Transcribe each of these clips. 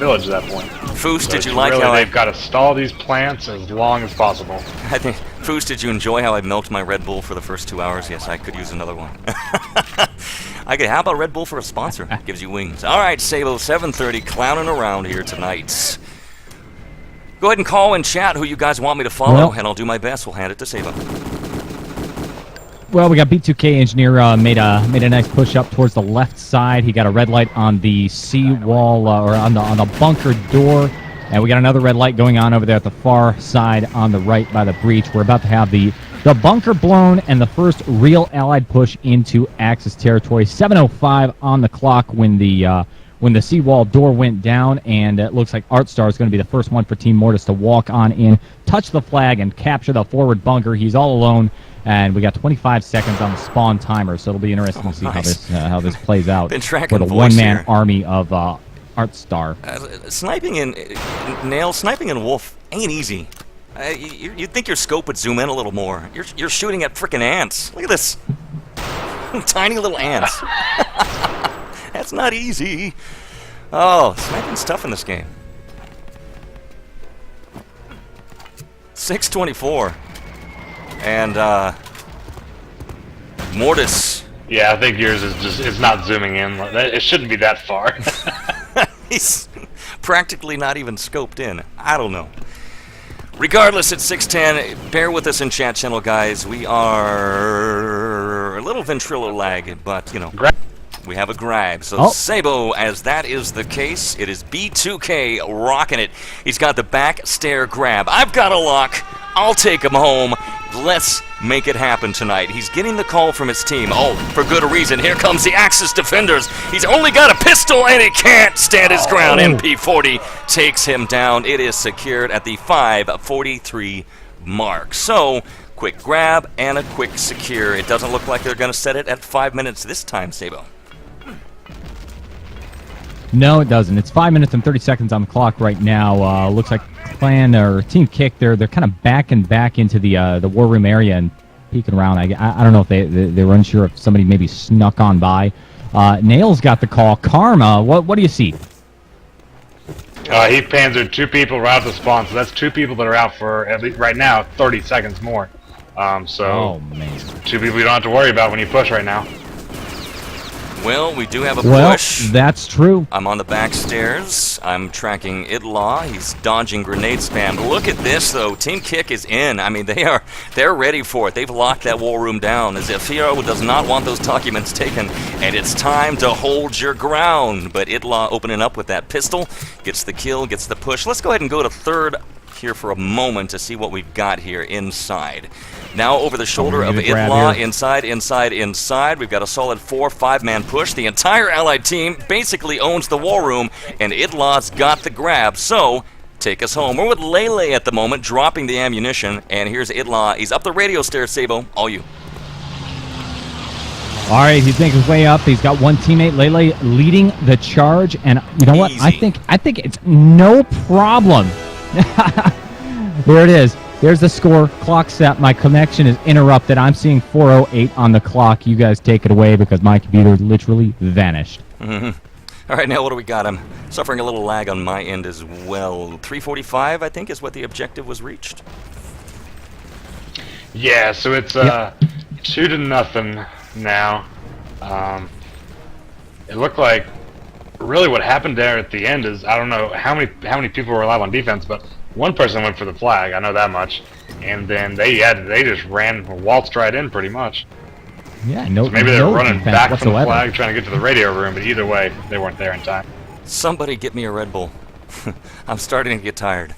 village at that point. Foos, So did it's you like really, how they've got to stall these plants as long as possible. I think, Foos, did you enjoy how I milked my Red Bull for the first 2 hours? Yes, I could use another one. How about Red Bull for a sponsor? Gives you wings. All right, Sabo, 7:30, clowning around here tonight. Go ahead and call and chat who you guys want me to follow, and I'll do my best. We'll hand it to Sabo. Well, we got B2K Engineer made a nice push up towards the left side. He got a red light on the seawall or on the bunker door, and we got another red light going on over there at the far side on the right by the breach. We're about to have the bunker blown and the first real Allied push into Axis territory. 7:05 on the clock when the seawall door went down, and it looks like Artstar is going to be the first one for Team Mortis to walk on in, touch the flag, and capture the forward bunker. He's all alone. And we got 25 seconds on the spawn timer, so it'll be interesting to see how this plays out for the one-man army of Artstar. Sniping in Wolf ain't easy. You'd think your scope would zoom in a little more. You're shooting at frickin' ants. Look at this. Tiny little ants. That's not easy. Oh, sniping's tough in this game. 6:24. And, Mortis. Yeah, I think yours is it's not zooming in. It shouldn't be that far. He's practically not even scoped in. I don't know. Regardless, it's 6:10. Bear with us in chat channel, guys. We are a little ventrilo lag, but, you know, we have a grab. So, Sabo, as that is the case, it is B2K rocking it. He's got the back stair grab. I've got a lock. I'll take him home. Let's make it happen tonight. He's getting the call from his team. Oh, for good reason. Here comes the Axis defenders. He's only got a pistol, and he can't stand his ground. MP40 takes him down. It is secured at the 5:43 mark. So, quick grab and a quick secure. It doesn't look like they're going to set it at 5 minutes this time, Sabo. No, it doesn't. It's 5 minutes and 30 seconds on the clock right now. Looks like Clan or Team Kick, they're kind of backing back into the war room area and peeking around. I don't know if they were unsure if somebody maybe snuck on by. Nail's got the call. Karma, what do you see? He panzered 2 people right out the spawn, so that's 2 people that are out for, at least right now, 30 seconds more. So, 2 people you don't have to worry about when you push right now. Well, we do have a push. That's true. I'm on the back stairs. I'm tracking Idlaw. He's dodging grenade spam. Look at this, though. Team Kick is in. I mean, they're ready for it. They've locked that war room down. Zafiro does not want those documents taken, and it's time to hold your ground. But Idlaw opening up with that pistol, gets the kill, gets the push. Let's go ahead and go to third here for a moment to see what we've got here inside. Now over the shoulder of Idlaw, inside. We've got a solid 4-5-man push. The entire Allied team basically owns the war room, and Idlaw's got the grab. So, take us home. We're with Lele at the moment, dropping the ammunition, and here's Idlaw. He's up the radio stairs, Sabo. All you. All right, he's making his way up. He's got one teammate, Lele, leading the charge, and you know what? I think it's no problem. There it is. There's the score. Clock set. My connection is interrupted. I'm seeing 4:08 on the clock. You guys take it away because my computer literally vanished. All right, now what do we got? I'm suffering a little lag on my end as well. 3:45, I think, is what the objective was reached. Yeah, so it's 2-0 now. It looked like really what happened there at the end is I don't know how many people were alive on defense, but one person went for the flag. I know that much, and then they just waltzed right in pretty much. Yeah, no. So maybe they were running back whatsoever from the flag, trying to get to the radio room, but either way, they weren't there in time. Somebody get me a Red Bull. I'm starting to get tired.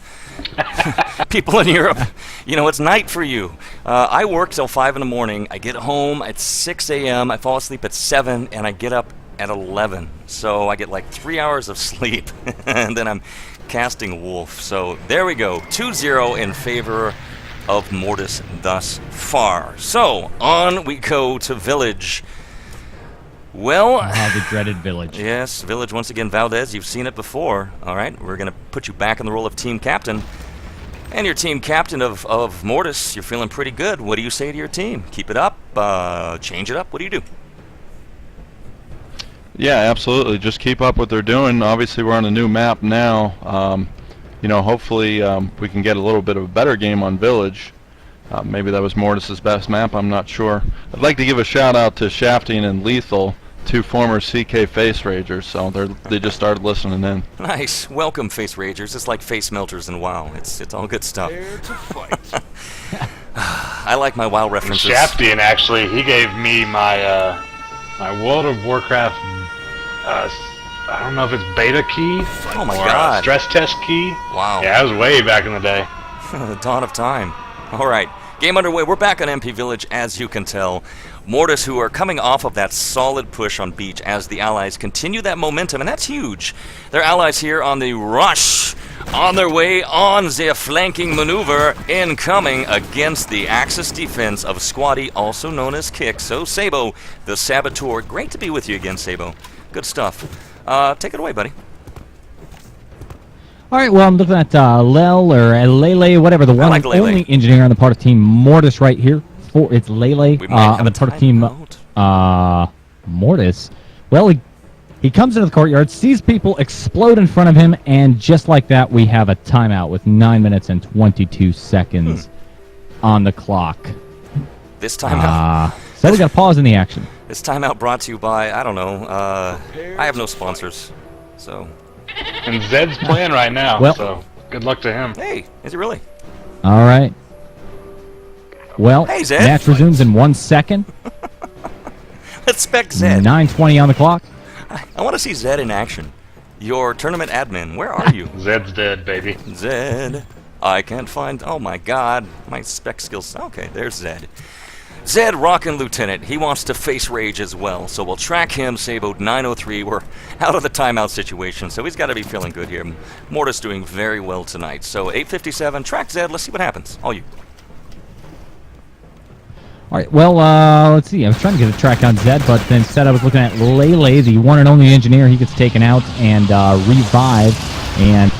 People in Europe, you know, it's night for you. I work till 5 in the morning. I get home at 6 a.m. I fall asleep at 7, and I get up at 11. So I get like 3 hours of sleep, and then I'm casting Wolf. So there we go. 2-0 in favor of Mortis thus far. So on we go to Village. Well, the dreaded Village. Yes, Village once again. Valdez, you've seen it before. All right, we're going to put you back in the role of team captain. And your team captain of Mortis, you're feeling pretty good. What do you say to your team? Keep it up? Change it up? What do you do? Yeah, absolutely. Just keep up what they're doing. Obviously, we're on a new map now. You know, hopefully we can get a little bit of a better game on Village. Maybe that was Mortis's best map, I'm not sure. I'd like to give a shout out to Shafting and Lethal, 2 former CK Face Ragers, so they just started listening in. Nice. Welcome, Face Ragers. It's like Face Melters and WoW. It's all good stuff. I like my WoW references. Shaftian, actually, he gave me my my World of Warcraft, I don't know if it's beta key Oh my or God. stress test key. Wow. Yeah, that was way back in the day. The dawn of time. All right, game underway. We're back on MP Village, as you can tell. Mortis, who are coming off of that solid push on Beach as the Allies continue that momentum, and that's huge. Their allies here on the rush, on their way on their flanking maneuver, incoming against the Axis defense of Squad.ee, also known as Kick. So, Sabo, the Saboteur, great to be with you again, Sabo. Good stuff. Take it away, buddy. All right, well, I'm looking at Lele, whatever, the one like and Lele. only engineer on the part of Team Mortis right here. It's Lele We might have on a the part of Team timeout. Mortis. Well, he comes into the courtyard, sees people explode in front of him, and just like that, we have a timeout with 9 minutes and 22 seconds on the clock. This timeout. So we got to pause in the action. This timeout brought to you by, I don't know, I have no sponsors, so... And Zed's playing right now, Well- so good luck to him. Hey, is he really? All right. Well, Hey, Zed. match resumes in 1 second. Let's spec Zed. 9:20 on the clock. I want to see Zed in action. Your tournament admin, where are you? Zed's dead, baby. Zed. I can't find... Oh my god. My spec skills... Okay, there's Zed. Zed, Rockin' Lieutenant. He wants to face Rage as well, so we'll track him. Sabo 903. We're out of the timeout situation, so he's got to be feeling good here. Mortis doing very well tonight. So 8:57. Track Zed. Let's see what happens. All you. All right, well, let's see. I was trying to get a track on Zed, but instead I was looking at Lele, the one and only engineer. He gets taken out and revived, and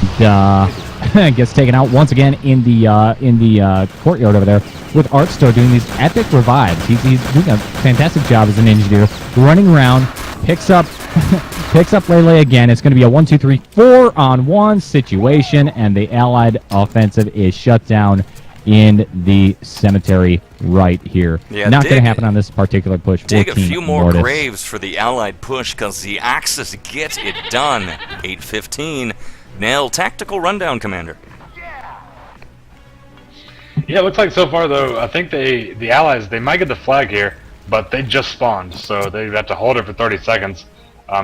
gets taken out once again in the courtyard over there with Artstore doing these epic revives. He's doing a fantastic job as an engineer, running around, picks up Lele again. It's going to be a 1, 2, 3, 4-on-1 situation, and the Allied offensive is shut down in the cemetery right here. Yeah, not going to happen on this particular push. Dig a 14 few more Mortis. graves for the Allied push, because the Axis gets it done. 8:15. Nail, tactical rundown, Commander. Yeah, it looks like so far though, I think the Allies, they might get the flag here, but they just spawned, so they have to hold it for 30 seconds.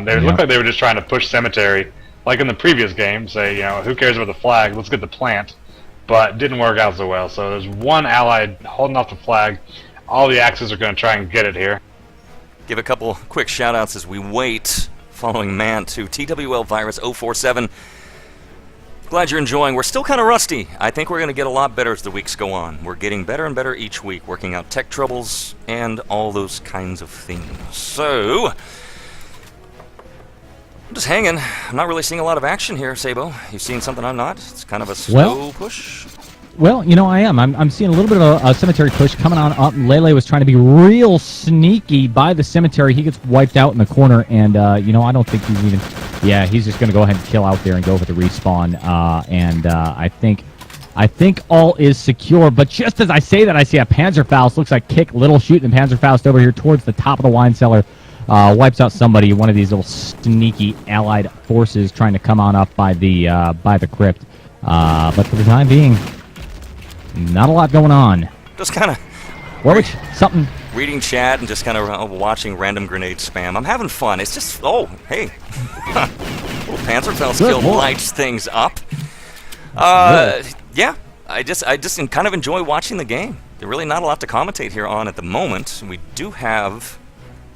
They look like they were just trying to push cemetery, like in the previous game, say, you know, who cares about the flag, let's get the plant. But didn't work out so well, so there's one Allied holding off the flag. All the Axis are going to try and get it here. Give a couple quick shout-outs as we wait, following Man to TWL Virus 047. Glad you're enjoying. We're still kind of rusty. I think we're going to get a lot better as the weeks go on. We're getting better and better each week, working out tech troubles and all those kinds of things. So, I'm just hanging. I'm not really seeing a lot of action here, Sabo. You seeing something I'm not? It's kind of a slow push. Well, you know, I am. I'm seeing a little bit of a cemetery push coming on up. Lele was trying to be real sneaky by the cemetery. He gets wiped out in the corner, and, you know, I don't think he's even... Yeah, he's just going to go ahead and kill out there and go for the respawn. I think all is secure. But just as I say that, I see a Panzerfaust. Looks like Kick Little shooting Panzerfaust over here towards the top of the wine cellar. Wipes out somebody, one of these little sneaky Allied forces trying to come on up by the crypt. But for the time being, not a lot going on. Just kind of Something. reading chat and just kind of watching random grenade spam. I'm having fun. It's just, oh, hey. Little Panzerfaust skill lights things up. Yeah, I just kind of enjoy watching the game. There's really not a lot to commentate here on at the moment. We do have...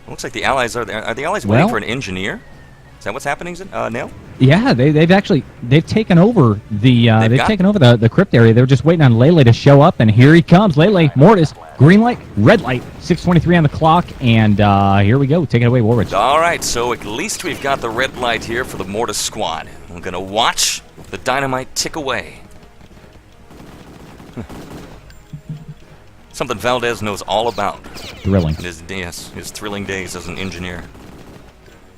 Looks like the Allies are there. Are the Allies waiting for an engineer? Is that what's happening, Neil? Yeah, they've taken over the crypt area. They were just waiting on Lele to show up, and here he comes. Lele, Mortis, green light, red light, 6:23 on the clock, and here we go. Take it away, Warwick. All right, so at least we've got the red light here for the Mortis squad. We're gonna watch the dynamite tick away. Something Valdez knows all about. Thrilling. His thrilling days as an engineer.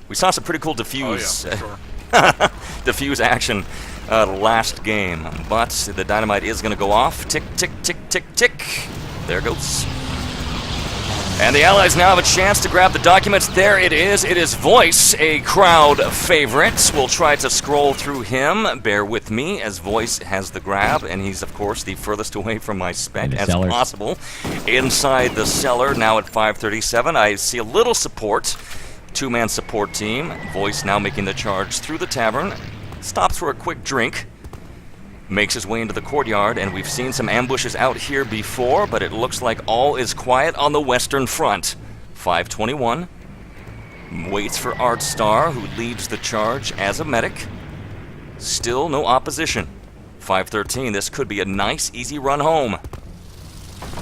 We saw some pretty cool diffuse, Oh, yeah, for sure. diffuse action last game, but the dynamite is going to go off. Tick, tick, tick, tick, tick. There it goes. And the Allies now have a chance to grab the documents. There it is. It is Voice, a crowd favorite. We'll try to scroll through him. Bear with me as Voice has the grab, and he's, of course, the furthest away from my spec as possible. Inside the cellar, now at 537. I see a little support. Two-man support team. Voice now making the charge through the tavern. Stops for a quick drink. Makes his way into the courtyard, and we've seen some ambushes out here before, but it looks like all is quiet on the western front. 521 waits for Artstar, who leads the charge as a medic. Still no opposition. 513, this could be a nice, easy run home.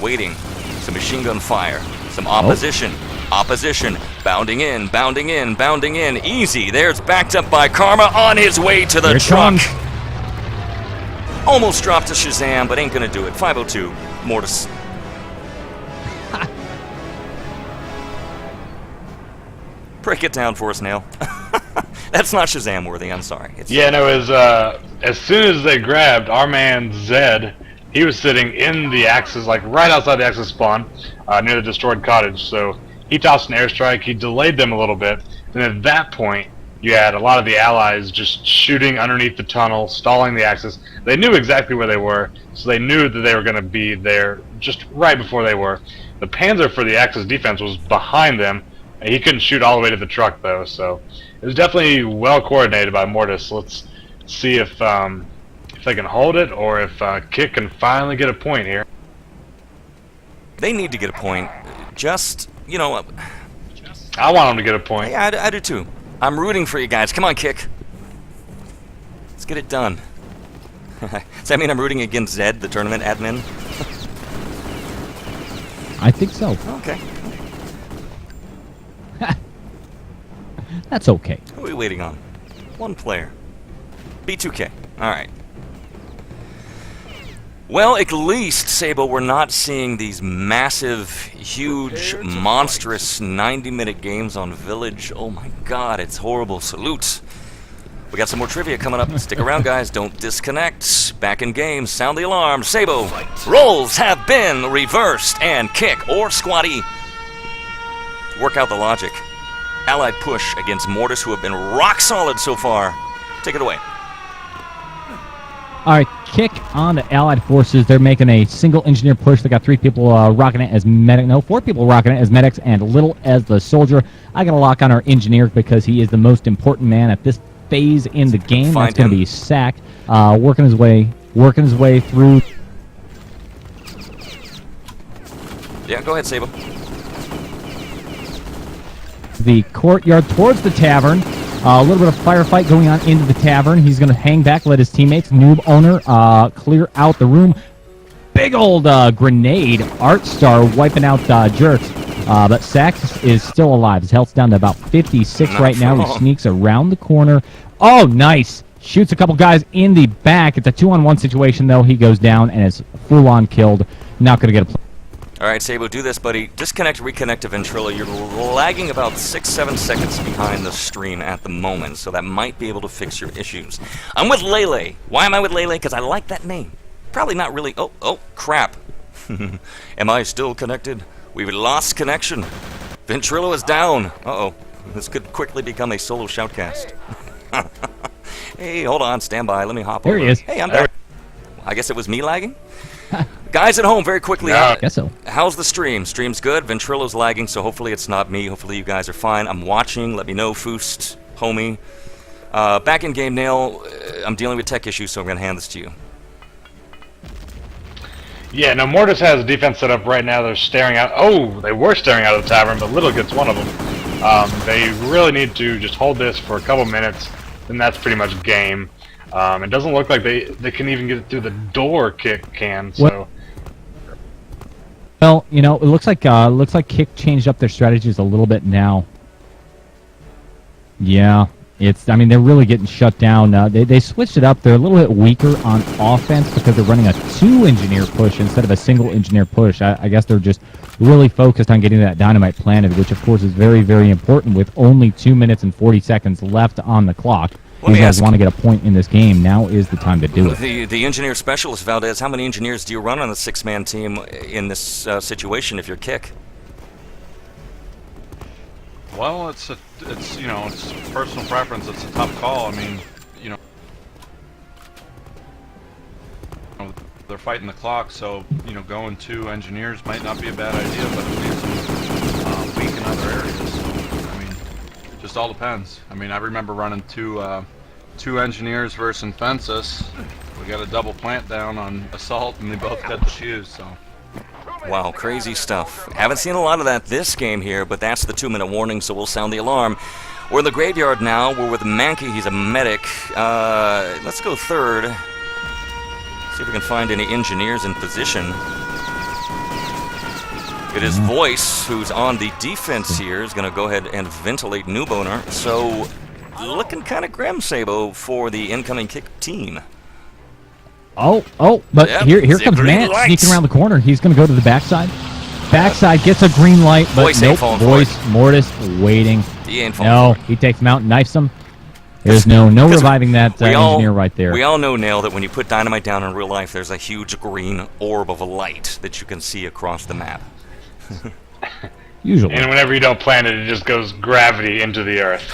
Waiting. Some machine gun fire. Some opposition. Opposition. Bounding in, bounding in, bounding in. Easy. There's backed up by Karma on his way to the truck. Almost dropped to Shazam, but ain't gonna do it. 502, Mortis. Break it down for us, Nail. That's not Shazam worthy, I'm sorry. Yeah, no, as soon as they grabbed our man Zed, he was sitting in the Axis, like right outside the Axis spawn, near the destroyed cottage. So he tossed an airstrike, he delayed them a little bit, and at that point, you had a lot of the Allies just shooting underneath the tunnel, stalling the Axis. They knew exactly where they were, so they knew that they were going to be there just right before they were. The Panzer for the Axis defense was behind them. He couldn't shoot all the way to the truck, though, so it was definitely well coordinated by Mortis. Let's see if they can hold it, or if Kick can finally get a point here. They need to get a point. Just, you know... I want them to get a point. Yeah, I do too. I'm rooting for you guys. Come on, Kick. Let's get it done. Does that mean I'm rooting against Zed, the tournament admin? I think so. Okay. That's okay. Who are we waiting on? One player. B2K. Alright. Well, at least, Sabo, we're not seeing these massive, huge, monstrous 90-minute games on Village. Oh my god, it's horrible. Salute. We got some more trivia coming up. Stick around, guys. Don't disconnect. Back in game. Sound the alarm. Sabo. Roles have been reversed. And Kick or Squad.ee. Work out the logic. Allied push against Mortis, who have been rock solid so far. Take it away. All right, Kick on the Allied forces. They're making a single engineer push. They got 3 people rocking it as medic. No, 4 people rocking it as medics, and Little as the soldier. I got to lock on our engineer because he is the most important man at this phase in the game. That's going to be Sack, working his way through. Yeah, go ahead, Sabo. The courtyard towards the tavern. A little bit of firefight going on into the tavern. He's going to hang back, let his teammates, Noob Owner, clear out the room. Big old grenade. Artstar wiping out Jerks. But Sax is still alive. His health's down to about 56 right now. He sneaks around the corner. Oh, nice. Shoots a couple guys in the back. It's a 2-on-1 situation, though. He goes down and is full-on killed. Not going to get a play. All right, Sabo, do this, buddy. Disconnect, reconnect to Ventrilo. You're lagging about 6-7 seconds behind the stream at the moment, so that might be able to fix your issues. I'm with Lele. Why am I with Lele? Because I like that name. Probably not really. Oh, crap. Am I still connected? We've lost connection. Ventrilo is down. Uh-oh. This could quickly become a solo shoutcast. Hey, hold on. Stand by. Let me hop over. There he is. Hey, I'm back. I guess it was me lagging? Guys at home, very quickly. I guess so. How's the stream? Stream's good. Ventrilo's lagging, so hopefully it's not me. Hopefully you guys are fine. I'm watching. Let me know, Foost, homie. Back in game, Nail. I'm dealing with tech issues, so I'm going to hand this to you. Yeah, no, Mortis has a defense set up right now. They're staring out. Oh, they were staring out of the tavern, but Little gets one of them. They really need to just hold this for a couple minutes, and that's pretty much game. It doesn't look like they can even get it through the door. Kick can, so. Well, you know, it looks like Kick changed up their strategies a little bit now. Yeah, I mean, they're really getting shut down. They switched it up. They're a little bit weaker on offense because they're running a 2-engineer push instead of a single engineer push. I guess they're just really focused on getting that dynamite planted, which of course is very, very important with only 2 minutes and 40 seconds left on the clock. If you guys want to get a point in this game, now is the time to do it. The engineer specialist, Valdez, how many engineers do you run on a 6-man team in this situation if you're kick? Well, it's personal preference. It's a tough call. I mean, they're fighting the clock, so going 2 engineers might not be a bad idea, but it leaves them weak in other areas. So I mean, just all depends. I mean, I remember running two engineers versus Fences. We got a double plant down on assault, and they both got the fuse. So. Wow, crazy stuff. Haven't seen a lot of that this game here, but that's the 2-minute warning, so we'll sound the alarm. We're in the graveyard now. We're with Mankey. He's a medic. Let's go third. See if we can find any engineers in position. It is Voice, who's on the defense here, is going to go ahead and ventilate Newboner. So, looking kind of grim, Sabo, for the incoming kick team. But yep, here comes Matt sneaking around the corner. He's going to go to the backside. Backside gets a green light, but nope. Voice, Mortis waiting. He ain't falling. No, he takes him out and knifes him. There's no reviving that engineer right there. We all know, Nail, that when you put dynamite down in real life, there's a huge green orb of a light that you can see across the map. Usually. And whenever you don't plant it, it just goes gravity into the earth.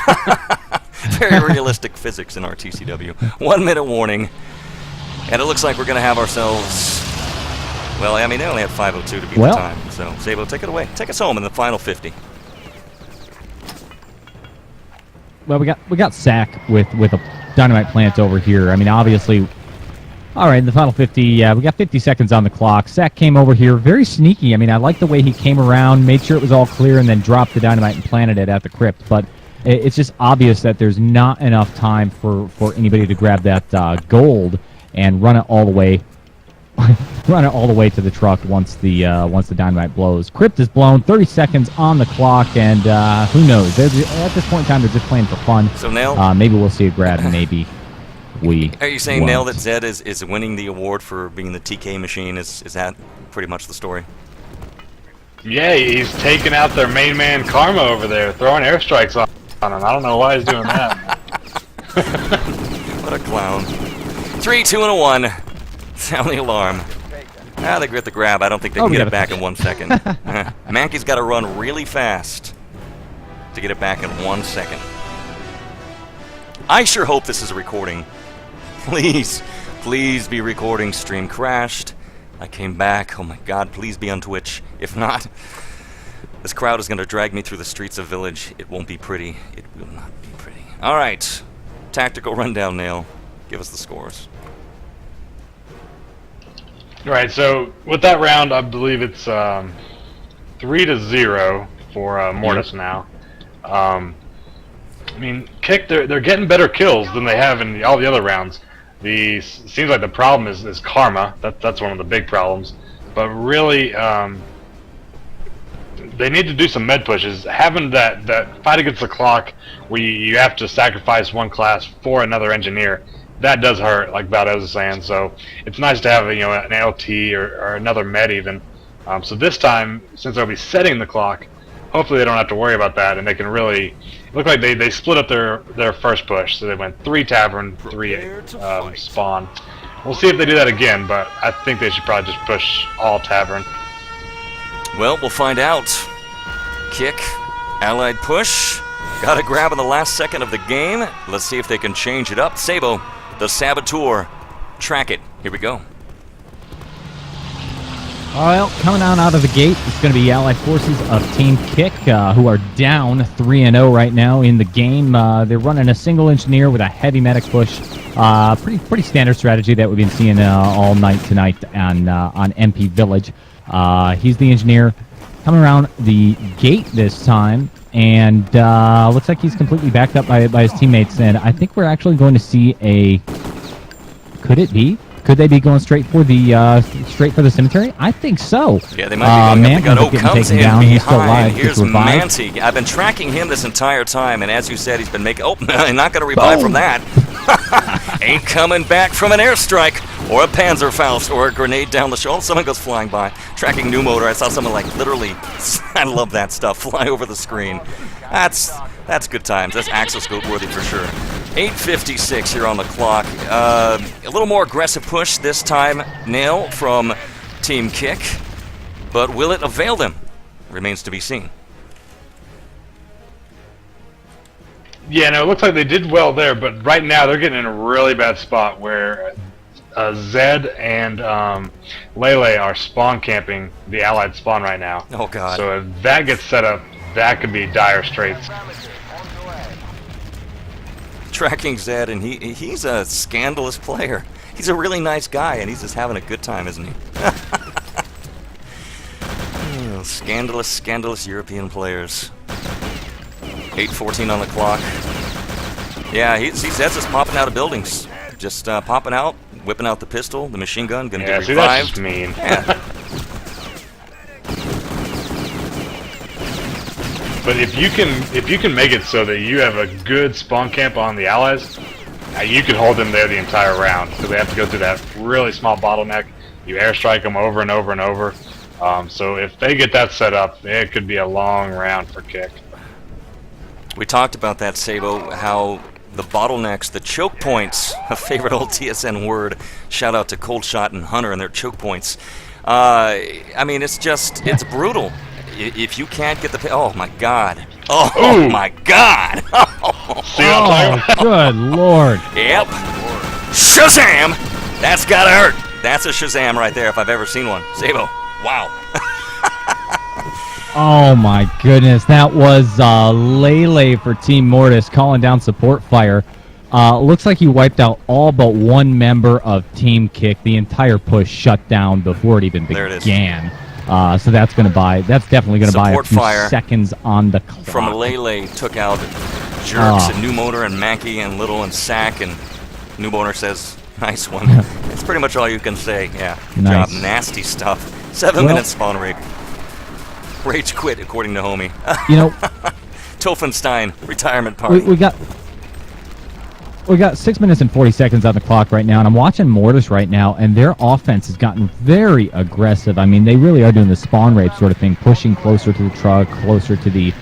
Very realistic physics in RTCW. 1 minute warning. And it looks like we're going to have ourselves... Well, I mean, they only have 5:02 to beat the time. So, Sabo, take it away. Take us home in the final 50. Well, we got Sack with a dynamite plant over here. I mean, obviously... All right, in the final 50, we got 50 seconds on the clock. Sack came over here, very sneaky. I mean, I like the way he came around, made sure it was all clear, and then dropped the dynamite and planted it at the crypt. But it's just obvious that there's not enough time for anybody to grab that gold and run it all the way to the truck once the dynamite blows. Crypt is blown, 30 seconds on the clock, and who knows? At this point in time, they're just playing for fun. So, Nail? Maybe we'll see a grab, maybe we Are you saying, Nail, that won't. Zed is winning the award for being the TK machine? Is that pretty much the story? Yeah, he's taking out their main man Karma over there, throwing airstrikes on him. I don't know why he's doing that. What a clown. 3, 2, and a 1. Sound the alarm. They get the grab. I don't think they can get it back in 1 second. Mankey's got to run really fast to get it back in 1 second. I sure hope this is a recording. Please, please be recording. Stream crashed. I came back. Oh my God, please be on Twitch. If not, this crowd is going to drag me through the streets of Village. It won't be pretty. It will not be pretty. All right. Tactical rundown, Nail. Give us the scores. Right, so with that round, I believe it's 3-0 for Mortis now. I mean, Kick, they're getting better kills than they have in all the other rounds. Seems like the problem is Karma. That's one of the big problems. But really, they need to do some med pushes. Having that fight against the clock where you have to sacrifice one class for another engineer, that does hurt, like Valdez was saying. So it's nice to have an LT or another med even. So this time, since they'll be setting the clock, hopefully they don't have to worry about that, and they can really look like they split up their first push. So they went 3 tavern, 3 spawn. We'll see if they do that again, but I think they should probably just push all tavern. Well, we'll find out. Kick, allied push. Got a grab in the last second of the game. Let's see if they can change it up. Sabo, the Saboteur. Track it. Here we go. Well, coming on out of the gate, it's going to be Allied Forces of Team Kick, who are down 3-0 right now in the game. They're running a single engineer with a heavy medic push. Pretty standard strategy that we've been seeing all night tonight on MP Village. He's the engineer coming around the gate this time, and looks like he's completely backed up by his teammates. And I think we're actually going to see a... Could it be Could they be going straight for the cemetery? I think so. Yeah, they might be going up the gun. Oh, comes in down. He's still alive. behind. Here's Manti. I've been tracking him this entire time, and as you said, he's been making... Oh, not going to revive from that. Ain't coming back from an airstrike or a Panzerfaust or a grenade down the shoulder. Oh, someone goes flying by. Tracking new motor. I saw someone, like, literally... I love that stuff. Fly over the screen. That's good times. That's axoscope worthy for sure. 8:56 here on the clock. A little more aggressive push this time, Nail, from Team Kick. But will it avail them? Remains to be seen. Yeah, no, it looks like they did well there, but right now they're getting in a really bad spot where Zed and Lele are spawn camping the Allied spawn right now. Oh, God. So if that gets set up, that could be dire straits. Tracking Zed, and he's a scandalous player. He's a really nice guy, and he's just having a good time, isn't he? Oh, scandalous European players. 8:14 on the clock. Yeah, Zed's just popping out of buildings. Just popping out, whipping out the pistol, the machine gun, gonna get see, revived. That's just mean. Yeah. But if you can make it so that you have a good spawn camp on the Allies, you could hold them there the entire round because they have to go through that really small bottleneck. You airstrike them over and over and over. So if they get that set up, it could be a long round for Kick. We talked about that, Sabo, how the bottlenecks, the choke points, a favorite old TSN word. Shout out to Cold Shot and Hunter and their choke points. I mean, it's brutal. If you can't get the... Oh, my God. Oh, my God. See what I'm talking about? Good Lord. Yep. Shazam! That's gotta hurt. That's a Shazam right there if I've ever seen one. Sabo, wow. Oh my goodness, that was Lele for Team Mortis calling down support fire. Looks like he wiped out all but one member of Team Kick. The entire push shut down before it even began. So that's definitely gonna buy a few seconds on the clock. From Lele took out Jerks and New Motor and Mackey and Little and Sack, and New Motor says, "Nice one." That's pretty much all you can say. Yeah, good job. Nasty stuff. 7 minutes spawn rate. Rage quit, according to Homie. You know, Tofenstein retirement party. We got 6 minutes and 40 seconds on the clock right now, and I'm watching Mortis right now, and their offense has gotten very aggressive. I mean, they really are doing the spawn rape sort of thing, pushing closer to the truck, closer to the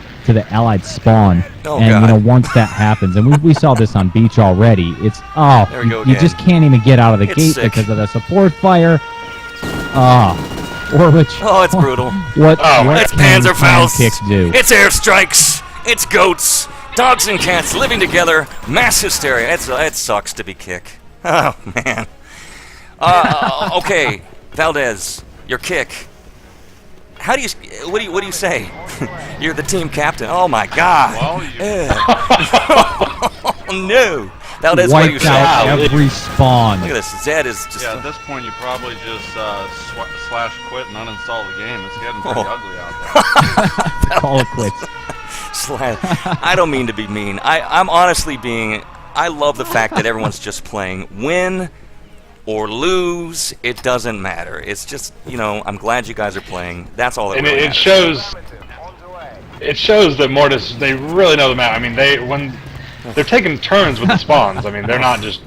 Allied spawn. Oh, and God. you know, once that happens, and we saw this on Beach already. It's There we go you again. just can't even get out of the gate sick. because of the support fire. It's brutal. What It's can Panzerfaust. Kicks do? It's airstrikes. It's goats. Dogs and cats living together. Mass hysteria. It sucks to be Kick. Oh, man. Okay, Valdez, your Kick. What do you say? You're the team captain. Oh, my God. Well, Oh, no. Valdez, what do you Wiped say? out every spawn. Look at this. Zed is just... yeah, at this point you probably just slash quit and uninstall the game. It's getting pretty ugly out there. Call it quits. I don't mean to be mean. I'm honestly being... I love the fact that everyone's just playing. Win or lose, it doesn't matter. It's just, you know, I'm glad you guys are playing. That's all that And really it matters. shows that Mortis, they really know the map. I mean, they're taking turns with the spawns. I mean, they're not just,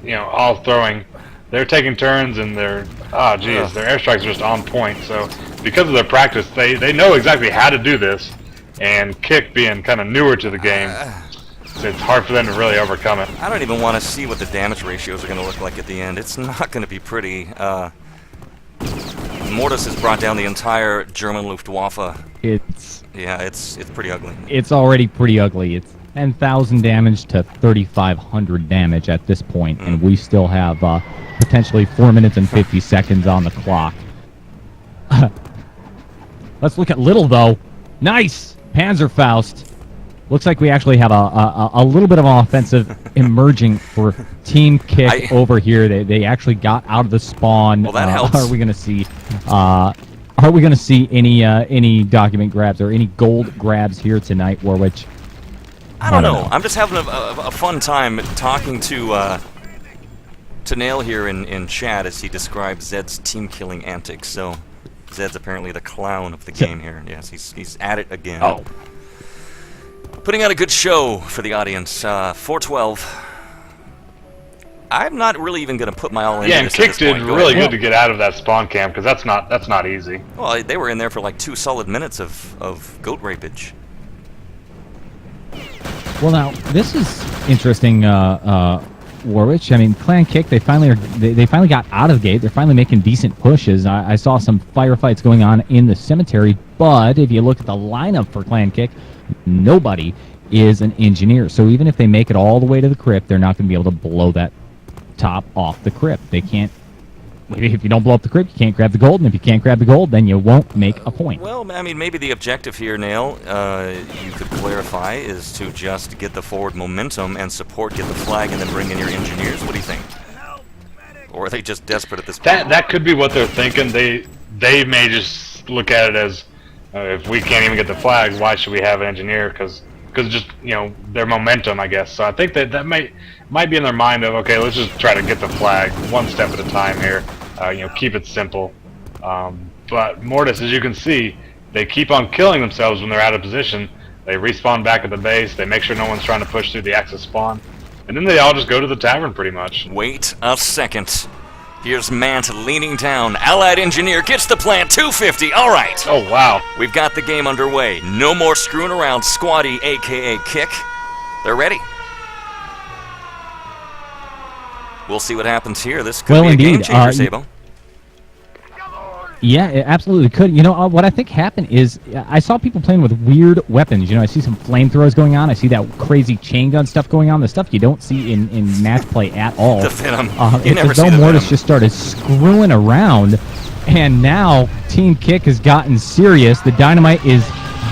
you know, all throwing. They're taking turns, and their airstrikes are just on point. So because of their practice, they know exactly how to do this. And Kick being kind of newer to the game, it's hard for them to really overcome it. I don't even want to see what the damage ratios are going to look like at the end. It's not going to be pretty. Mortis has brought down the entire German Luftwaffe. It's pretty ugly. It's already pretty ugly. It's 10,000 damage to 3,500 damage at this point, and we still have potentially 4 minutes and 50 seconds on the clock. Let's look at Little, though. Nice! Panzerfaust. Looks like we actually have a little bit of an offensive emerging for Team Kick over here. They actually got out of the spawn. Well, that helps. Are we going to see? Are we going to see any document grabs or any gold grabs here tonight, Warwich? I don't know. I'm just having a fun time talking to to Nail here in chat as he describes Zed's team-killing antics. So Zed's apparently the clown of the game here. Yes, he's at it again. Oh. Putting on a good show for the audience. 412. I'm not really even going to put my all into Yeah, and this at Kick this did point. Go really ahead. good to get out of that spawn camp, because that's not easy. Well, they were in there for like 2 solid minutes of goat rapage. Well, now this is interesting, Warwich. I mean, Clan Kick. They finally got out of the gate. They're finally making decent pushes. I saw some firefights going on in the cemetery, but if you look at the lineup for Clan Kick, nobody is an engineer. So even if they make it all the way to the crypt, they're not going to be able to blow that top off the crypt. They can't. If you don't blow up the crypt, you can't grab the gold, and if you can't grab the gold, then you won't make a point. Well, I mean, maybe the objective here, Nail, you could clarify, is to just get the forward momentum and support, get the flag, and then bring in your engineers. What do you think? Or are they just desperate at this point? That could be what they're thinking. They may just look at it as, if we can't even get the flag, why should we have an engineer? Because just, you know, their momentum, I guess. So I think that might be in their mind of, okay, let's just try to get the flag one step at a time here. You know, keep it simple. But Mortis, as you can see, they keep on killing themselves when they're out of position. They respawn back at the base. They make sure no one's trying to push through the Axis spawn. And then they all just go to the tavern pretty much. Wait a second. Here's Mant leaning down. Allied engineer gets the plant. 250. All right. Oh, wow. We've got the game underway. No more screwing around. Squad.ee, a.k.a. Kick. They're ready. We'll see what happens here. This could be a game changer, Sabo. Yeah, it absolutely could. You know, what I think happened is I saw people playing with weird weapons. You know, I see some flamethrowers going on. I see that crazy chain gun stuff going on. The stuff you don't see in match play at all. The Venom. It's as though Mortis just started screwing around, and now Team Kick has gotten serious. The dynamite is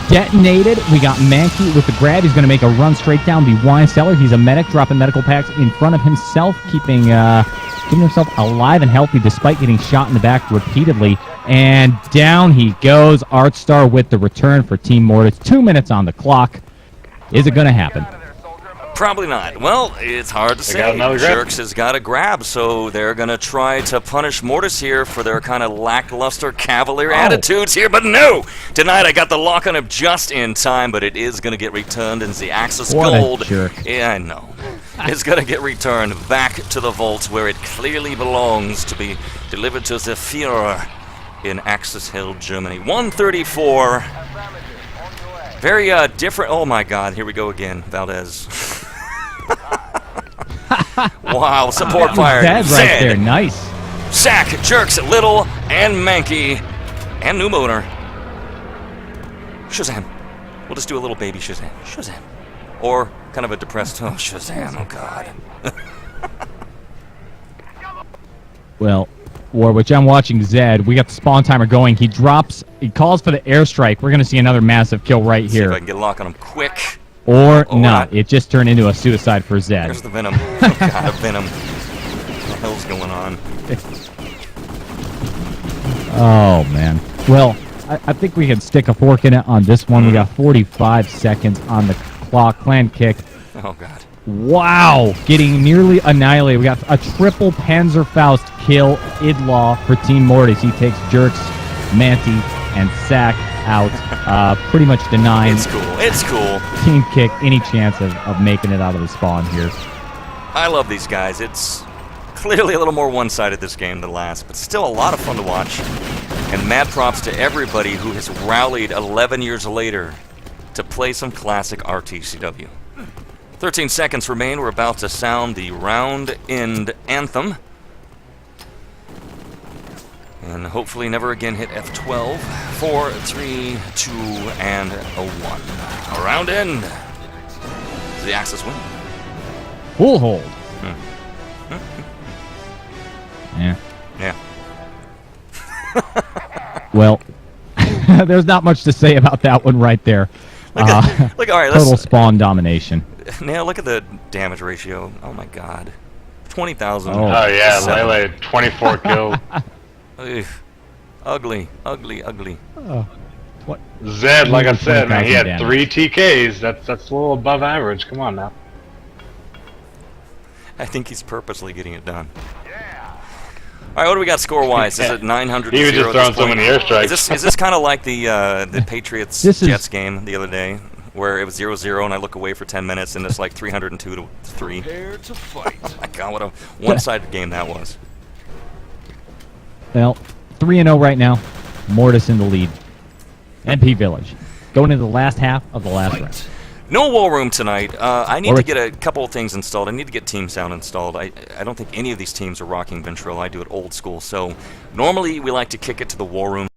detonated. We got Mankey with the grab. He's going to make a run straight down the wine cellar. He's a medic, dropping medical packs in front of himself, keeping himself alive and healthy despite getting shot in the back repeatedly. And down he goes. Artstar with the return for Team Mortis. 2 minutes on the clock. Is it going to happen? Probably not. Well, it's hard to say. Jerks has got a grab, so they're going to try to punish Mortis here for their kind of lackluster cavalier attitudes here, but no! Tonight I got the lock on him just in time, but it is going to get returned in the Axis Gold. A jerk. Yeah, I know. It's going to get returned back to the vault where it clearly belongs to be delivered to the Führer in Axis Hill, Germany. 134. Very different. Oh my God, here we go again, Valdez. Wow, support fire. That's right there, nice. Sack, Jerks, Little, and Mankey, and New Motor. Shazam. We'll just do a little baby Shazam. Shazam. Or kind of a depressed, oh, Shazam, oh God. Well, Warwich, I'm watching Zed. We got the spawn timer going. He drops, he calls for the airstrike. We're going to see another massive kill right here. See if I can get a lock on him quick. Or not. It just turned into a suicide for Zed. There's the Venom. Oh God, a Venom. What the hell's going on? Oh, man. Well, I think we can stick a fork in it on this one. We got 45 seconds on the clock. Clan Kick. Oh, God. Wow. Getting nearly annihilated. We got a triple Panzerfaust kill. Idlaw for Team Mortis. He takes Jerks, Manti, and Sack out. Pretty much denying. It's cool. It's cool. Team Kick any chance of making it out of the spawn here. I love these guys. It's clearly a little more one-sided this game than last, but still a lot of fun to watch. And mad props to everybody who has rallied 11 years later to play some classic RTCW. 13 seconds remain. We're about to sound the round-end anthem. And hopefully never again hit F12. 4, 3, 2, and a 1. A round end. Does the Axis win? Full hold. Yeah. Yeah. Well, there's not much to say about that one right there. Look, all right, total spawn domination. Now look at the damage ratio. Oh my God, 20,000. Oh yeah, Lele, 24 kills. Ugh. Ugly, ugly, ugly. What? Zed, like I said, man, he had damage. 3 TKs. That's a little above average. Come on now. I think he's purposely getting it done. All right, what do we got score-wise? Is it 900 to He was 0 just at throwing this so point? many airstrikes. Is this kind of like the Patriots This is- Jets game the other day, where it was 0-0 and I look away for 10 minutes and it's like 302 to 3? Prepare to fight. Oh my God, what a one-sided game that was. Well, 3-0 right now. Mortis in the lead. MP Village. Going into the last half of the last round. No war room tonight. I need Or- to get a couple of things installed. I need to get Team Sound installed. I don't think any of these teams are rocking Ventrilo. I do it old school. So normally we like to kick it to the war room.